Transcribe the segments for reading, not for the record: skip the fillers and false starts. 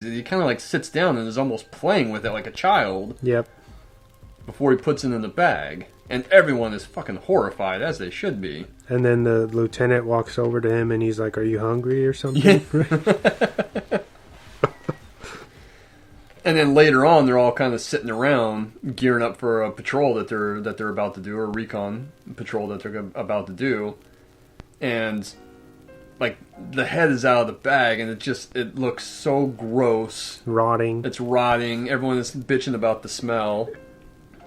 He kind of like sits down and is almost playing with it like a child. Yep. Before he puts it in the bag. And everyone is fucking horrified, as they should be. And then the lieutenant walks over to him and he's like, "Are you hungry or something?" Yeah. And then later on, they're all kind of sitting around, gearing up for a patrol that they're about to do, or a recon patrol that they're about to do. And like the head is out of the bag, and it looks so gross. Rotting. It's rotting. Everyone is bitching about the smell.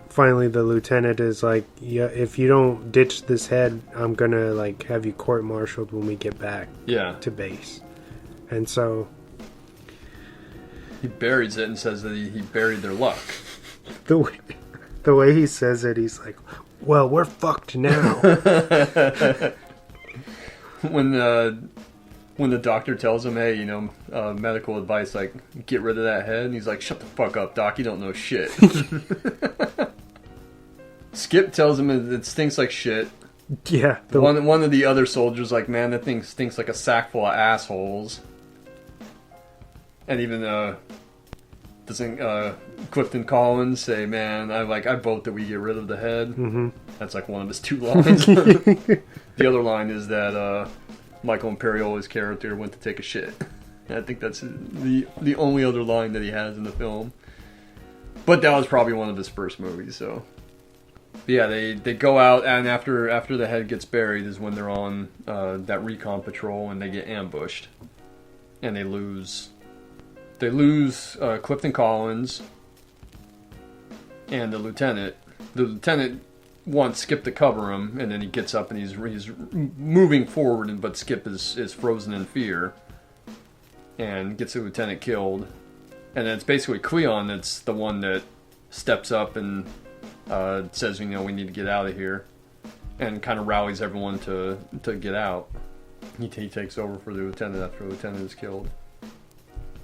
Finally, the lieutenant is like, "Yeah, if you don't ditch this head, I'm gonna like have you court-martialed when we get back to base." And so he buries it and says that he buried their luck. The way he says it, he's like, "Well, we're fucked now." When the doctor tells him, "Hey, medical advice, like, get rid of that head," and he's like, "Shut the fuck up, doc, you don't know shit." Skip tells him it stinks like shit. Yeah. One of the other soldiers like, "Man, that thing stinks like a sack full of assholes." And even doesn't Clifton Collins say, "Man, I vote that we get rid of the head." Mm-hmm. That's like one of his 2 lines. The other line is that Michael Imperiola's character went to take a shit. And I think that's the only other line that he has in the film. But that was probably one of his first movies, so. But yeah, they go out, and after the head gets buried is when they're on that recon patrol, and they get ambushed. And they lose Clifton Collins and the lieutenant. The lieutenant wants Skip to cover him, and then he gets up and he's moving forward, but Skip is frozen in fear and gets the lieutenant killed. And then it's basically Cleon that's the one that steps up and says, we need to get out of here, and kind of rallies everyone to get out. He takes over for the lieutenant after the lieutenant is killed.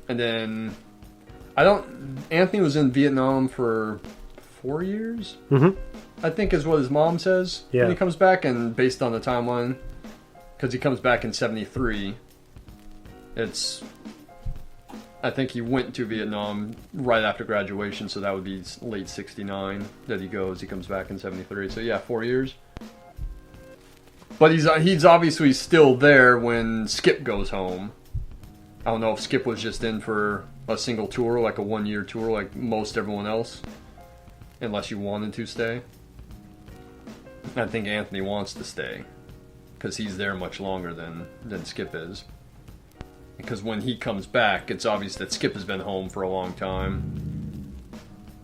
And then Anthony was in Vietnam for 4 years? Mm-hmm. I think is what his mom says when he comes back, and based on the timeline, because he comes back in 73, I think he went to Vietnam right after graduation, so that would be late 69 that he comes back in 73, so yeah, 4 years. But he's obviously still there when Skip goes home. I don't know if Skip was just in for a single tour, like a 1-year tour, like most everyone else, unless you wanted to stay. I think Anthony wants to stay because he's there much longer than Skip is. Because when he comes back, it's obvious that Skip has been home for a long time,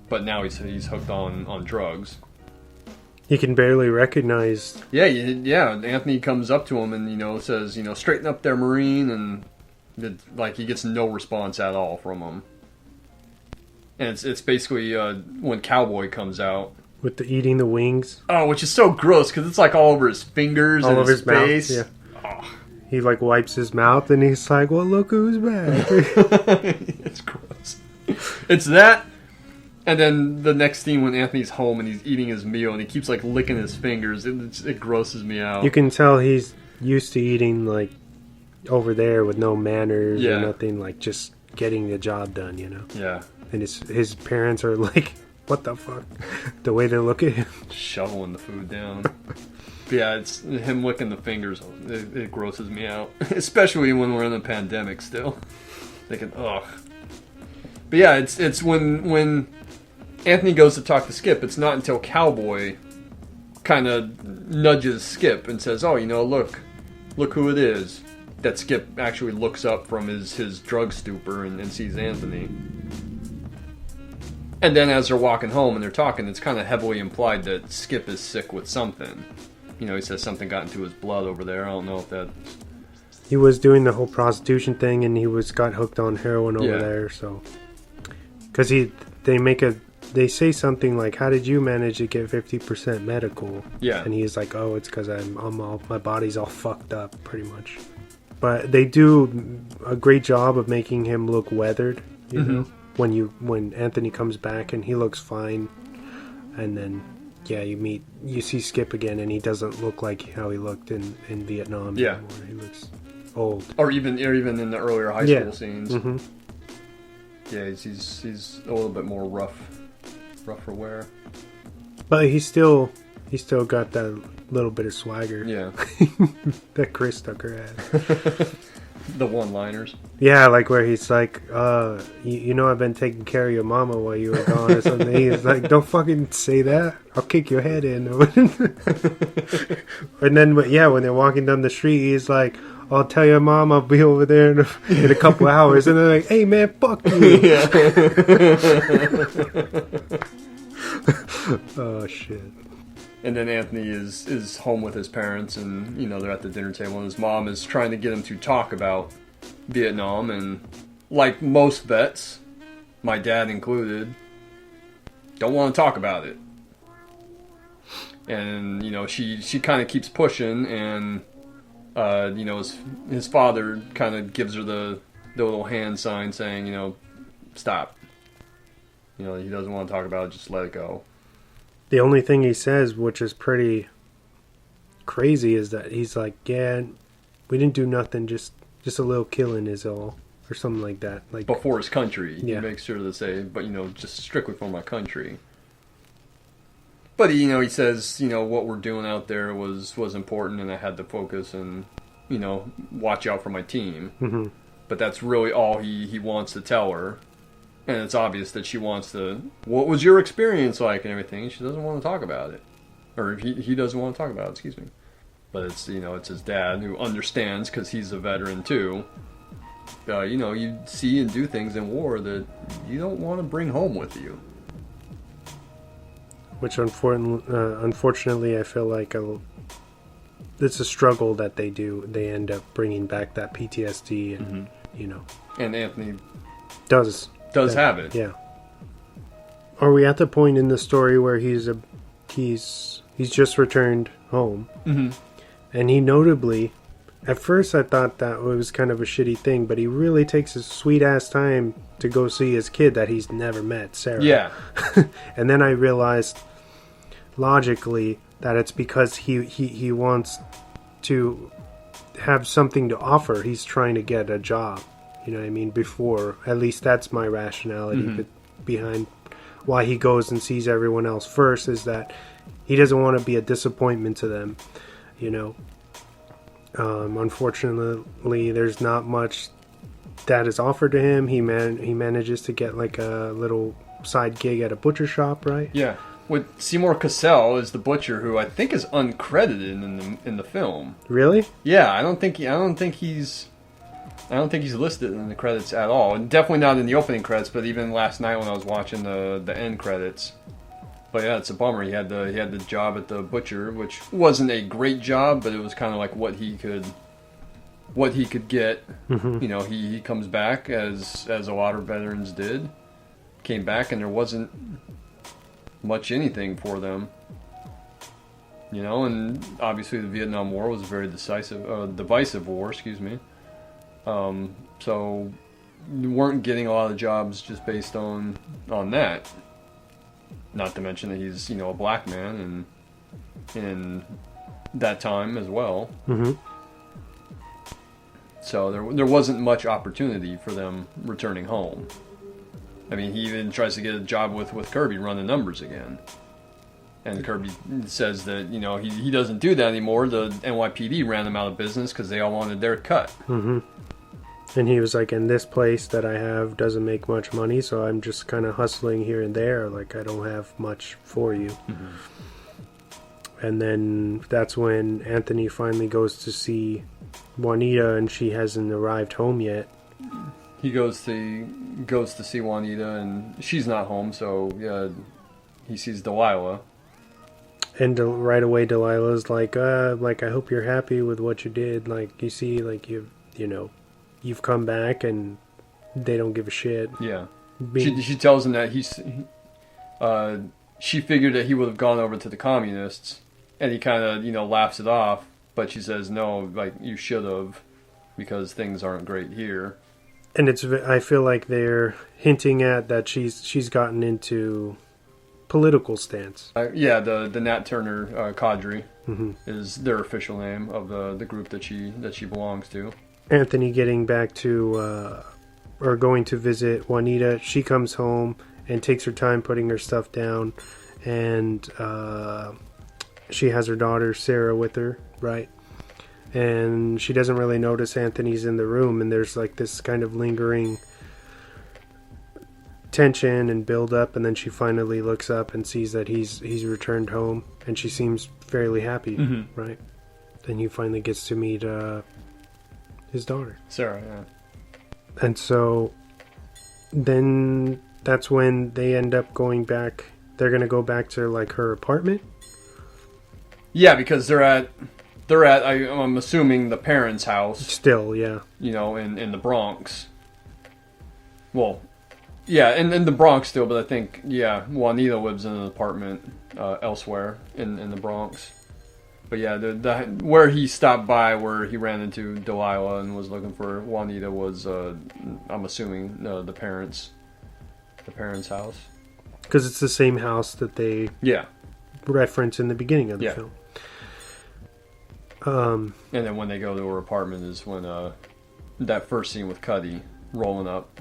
but now he's hooked on drugs. He can barely recognize. Yeah. Anthony comes up to him and says, straighten up there, Marine, and he gets no response at all from him. And it's basically when Cowboy comes out. With the eating the wings. Oh, which is so gross because it's like all over his fingers and his face. Mouth, yeah. Oh. He wipes his mouth and he's like, "Well, look who's back." It's gross. It's that, and then the next scene when Anthony's home and he's eating his meal and he keeps licking his fingers. It grosses me out. You can tell he's used to eating over there with no manners or nothing, just getting the job done, Yeah. And his parents are like, "What the fuck?" The way they look at him. Shoveling the food down. But yeah, it's him licking the fingers. It grosses me out. Especially when we're in a pandemic still. Thinking, ugh. But yeah, it's when Anthony goes to talk to Skip, it's not until Cowboy kind of nudges Skip and says, "Oh, look who it is." That Skip actually looks up from his drug stupor and sees Anthony. And then as they're walking home and they're talking, it's kind of heavily implied that Skip is sick with something. He says something got into his blood over there. I don't know if that... He was doing the whole prostitution thing and he got hooked on heroin over there, so... Because they say something like, "How did you manage to get 50% medical?" Yeah. And he's like, "Oh, it's because my body's all fucked up, pretty much." But they do a great job of making him look weathered, you know? When Anthony comes back and he looks fine, and then you see Skip again and he doesn't look like how he looked in Vietnam anymore. He looks old. Or even in the earlier high school scenes. Mm-hmm. Yeah, he's a little bit more rougher wear. But he still got that little bit of swagger. Yeah. That Chris Tucker had. The one-liners. Yeah, like where he's like, you know I've been taking care of your mama while you were gone or something. He's like, don't fucking say that. I'll kick your head in. And then, when they're walking down the street, he's like, I'll tell your mom I'll be over there in a couple hours. And they're like, hey man, fuck you. Yeah. Oh, shit. And then Anthony is home with his parents, and they're at the dinner table, and his mom is trying to get him to talk about Vietnam, and like most vets, my dad included, don't want to talk about it. And she kind of keeps pushing, and his father kind of gives her the little hand sign saying, stop. He doesn't want to talk about it, just let it go. The only thing he says, which is pretty crazy, is that he's like, yeah, we didn't do nothing, just a little killing is all, or something like that. Like before his country. Yeah. He makes sure to say, but just strictly for my country. But he says, what we're doing out there was important, and I had to focus and watch out for my team. Mm-hmm. But that's really all he wants to tell her. And it's obvious that she wants to, what was your experience like and everything? She doesn't want to talk about it. Or he doesn't want to talk about it, excuse me. But it's, it's his dad who understands, because he's a veteran too. You see and do things in war that you don't want to bring home with you. Which unfortunately I feel like it's a struggle that they do. They end up bringing back that PTSD and, And Anthony does have it. Yeah. Are we at the point in the story where he's just returned home? Mm-hmm. And he notably, at first I thought that it was kind of a shitty thing, but he really takes his sweet ass time to go see his kid that he's never met, Sarah. Yeah. And then I realized logically that it's because he wants to have something to offer. He's trying to get a job. You know what I mean? Before, at least that's my rationality behind why he goes and sees everyone else first, is that he doesn't want to be a disappointment to them. Unfortunately, there's not much that is offered to him. He manages to get like a little side gig at a butcher shop, right? Yeah. With Seymour Cassell is the butcher, who I think is uncredited in the film. Really? Yeah, I don't think he's listed in the credits at all, and definitely not in the opening credits. But even last night when I was watching the end credits, but yeah, it's a bummer. He had the job at the butcher, which wasn't a great job, but it was kind of like what he could get. Mm-hmm. He comes back as a lot of veterans did, came back, and there wasn't much anything for them. And obviously the Vietnam War was a very divisive war. Excuse me. So you weren't getting a lot of jobs just based on that. Not to mention that he's a black man and in that time as well. Mm-hmm. So there wasn't much opportunity for them returning home. I mean, he even tries to get a job with Kirby, run the numbers again. And Kirby says that, he doesn't do that anymore. The NYPD ran them out of business because they all wanted their cut. Mm-hmm. And he was like, in this place that I have doesn't make much money, so I'm just kind of hustling here and there. Like, I don't have much for you. Mm-hmm. And then that's when Anthony finally goes to see Juanita, and she hasn't arrived home yet. He goes to see Juanita, and she's not home, so he sees Delilah. And right away, Delilah's like, I hope you're happy with what you did. Like, you see, like, you've come back, and they don't give a shit. Yeah. She tells him that she figured that he would have gone over to the communists, and he kind of, laughs it off, but she says, no, like, you should have, because things aren't great here. And I feel like they're hinting at that she's gotten into political stance. The Nat Turner cadre mm-hmm. is their official name of the group that she belongs to. Anthony getting back to are going to visit Juanita. She comes home and takes her time putting her stuff down, and she has her daughter Sarah with her, right? And she doesn't really notice Anthony's in the room, and there's like this kind of lingering tension and build up, and then she finally looks up and sees that he's returned home, and she seems fairly happy, right? Then he finally gets to meet his daughter, Sarah. Yeah. and so then that's when they end up going back. They're gonna go back to like her apartment. Yeah, because they're at I'm assuming the parents' house. Still, yeah. You know, in the Bronx. Well, yeah, in the Bronx still, but I think, yeah, Juanita lives in an apartment elsewhere in the Bronx. But yeah, the where he stopped by, where he ran into Delilah and was looking for Juanita was, I'm assuming, the parents' house. Because it's the same house that they reference in the beginning of the film. And then when they go to her apartment is when that first scene with Cuddy rolling up.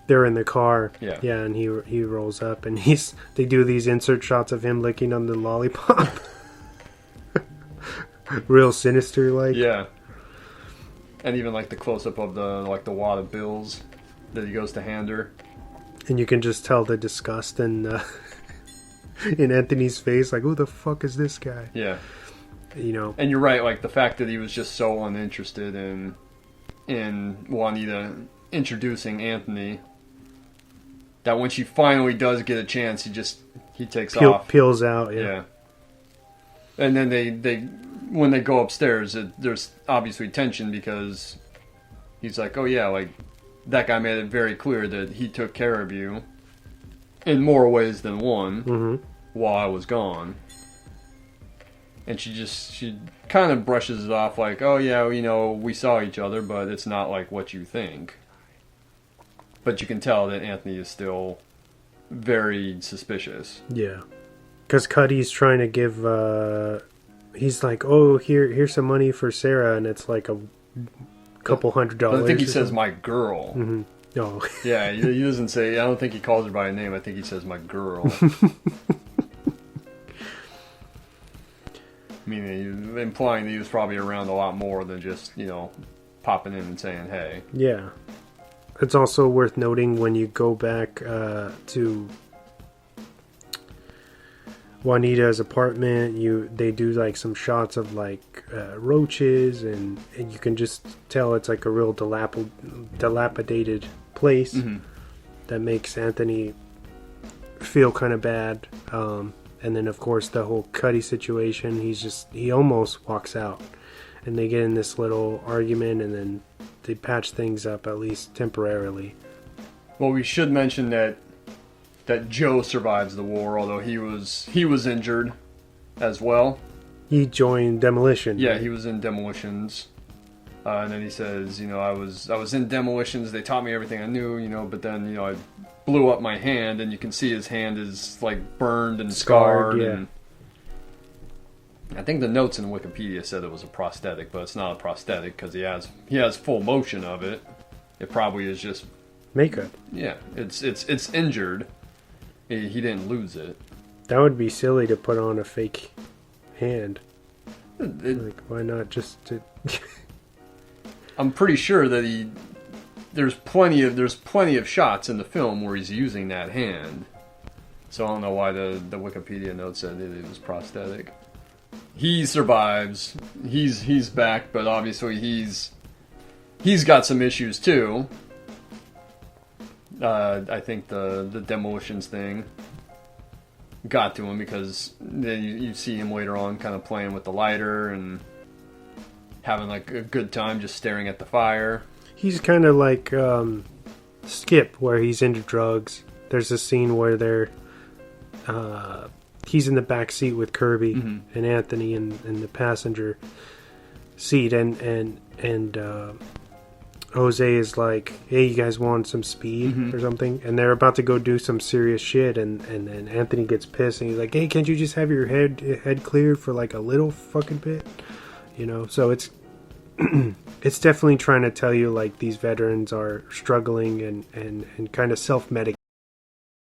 They're in the car. Yeah. Yeah, and he rolls up, and they do these insert shots of him licking on the lollipop. Real sinister, like. Yeah. And even like the close up of the wad of bills that he goes to hand her. And you can just tell the disgust in Anthony's face, like, who the fuck is this guy? Yeah. You know. And you're right, like the fact that he was just so uninterested in Juanita introducing Anthony, that when she finally does get a chance, he takes off. Peels out, yeah. And then they when they go upstairs, there's obviously tension because he's like, oh yeah, like that guy made it very clear that he took care of you in more ways than one while I was gone. And she kind of brushes it off like, oh yeah, you know, we saw each other, but it's not like what you think. But you can tell that Anthony is still very suspicious. Yeah. Because Cuddy's trying to give, he's like, oh, here's some money for Sarah, and it's like a couple $100. But I think he says my girl. Mm-hmm. Oh. Yeah, he doesn't say, I don't think he calls her by a name, I think he says my girl. Meaning, implying that he was probably around a lot more than just, you know, popping in and saying, hey. Yeah. It's also worth noting when you go back to Juanita's apartment, they do like some shots of like roaches, and you can just tell it's like a real dilapidated place that makes Anthony feel kind of bad. And then, of course, the whole Cuddy situation, he almost walks out. And they get in this little argument, and then they patch things up, at least temporarily. Well, we should mention that Joe survives the war, although he was injured as well. He joined Demolition. Yeah, he was in Demolitions. And then he says, you know, I was in Demolitions, they taught me everything I knew, you know, but then, you know, I blew up my hand, and you can see his hand is like burned and scarred. Yeah. And I think the notes in Wikipedia said it was a prosthetic, but it's not a prosthetic because he has full motion of it. It probably is just makeup. Yeah, it's injured. He didn't lose it. That would be silly to put on a fake hand. Like, why not just to... I'm pretty sure that there's plenty of shots in the film where he's using that hand. So I don't know why the Wikipedia note said it was prosthetic. He survives. He's back, but obviously he's got some issues too. I think the Demolitions thing got to him because then you see him later on kind of playing with the lighter and having like a good time just staring at the fire. He's kind of like Skip, where he's into drugs. There's a scene where he's in the back seat with Kirby and Anthony in the passenger seat, and Jose is like, hey, you guys want some speed or something? And they're about to go do some serious shit, and then Anthony gets pissed, and he's like, hey, can't you just have your head cleared for like a little fucking bit? You know, so it's it's definitely trying to tell you like these veterans are struggling and kind of self-medicating